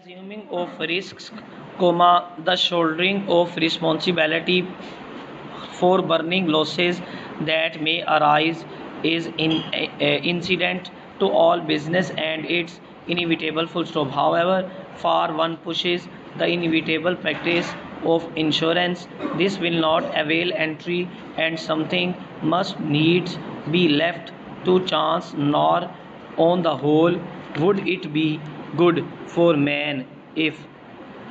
assuming of risks, the shouldering of responsibility for burning losses that may arise is incident to all business and it's inevitable full stop. However, far one pushes the inevitable practice of insurance, this will not avail entry and something must needs be left to chance, nor on the whole would it be good for man if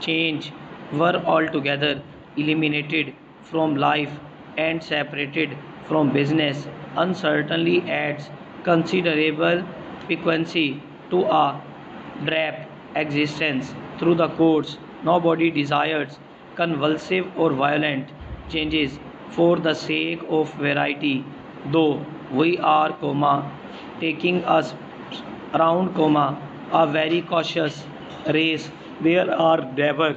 change were altogether eliminated from life and separated from business uncertainly adds considerable piquancy to a drab existence through the courts. Nobody desires convulsive or violent changes for the sake of variety, though we are, taking us around, a very cautious race. There are never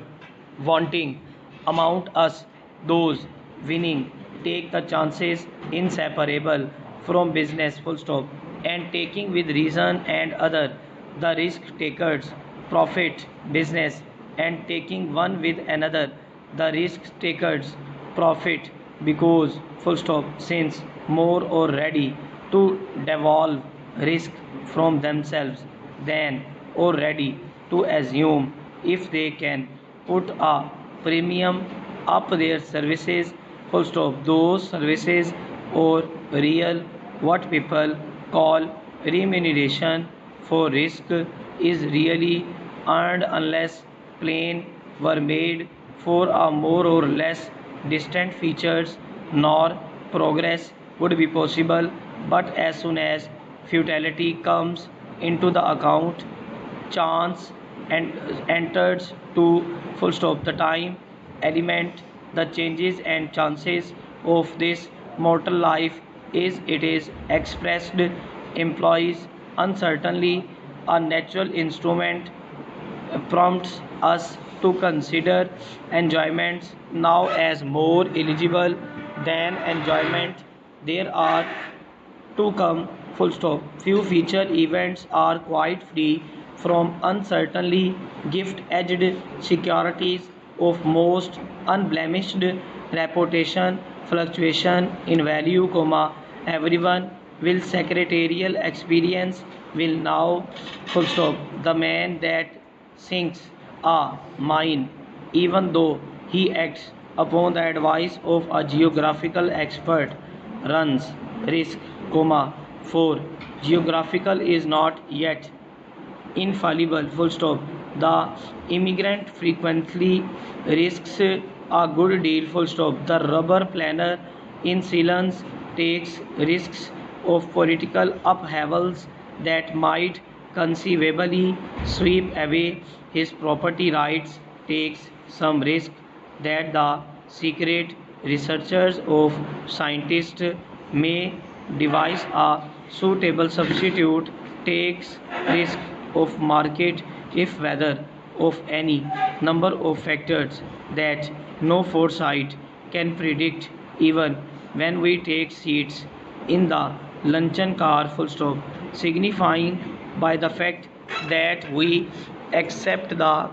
wanting among us those winning take the chances inseparable from business full stop and taking with reason and other the risk takers profit business and taking one with another the risk takers profit because full stop since more or ready to devolve risk from themselves than or ready to assume if they can put a premium up their services full stop those services or real what people call remuneration for risk is really earned unless plain were made for a more or less distant features nor progress would be possible but as soon as futility comes into the account chance and enters to full stop the time element the changes and chances of this mortal life is it is expressed employs uncertainly a natural instrument prompts us to consider enjoyments now as more eligible than enjoyment there are to come full stop. Few feature events are quite free from uncertainly gift-edged securities of most unblemished reputation fluctuation in value, everyone will secretarial experience will now full stop. The man that sinks a mine even though he acts upon the advice of a geographical expert runs risk, for geographical is not yet infallible full stop. The immigrant frequently risks a good deal full stop. The rubber planner in Ceylon takes risks of political upheavals that might conceivably sweep away his property rights takes some risk that the secret researchers of scientists may devise a suitable substitute takes risk of market if whether of any number of factors that no foresight can predict even when we take seats in the luncheon car full stop signifying by the fact that we accept the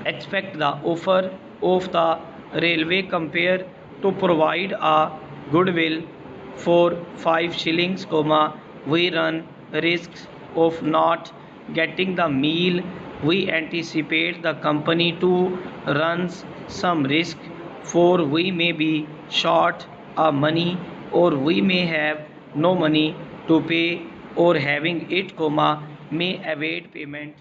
expect the offer of the railway compare to provide a goodwill for 5 shillings, we run risks of not getting the meal. We anticipate the company to runs some risk for we may be short of money or we may have no money to pay or having it, may evade payment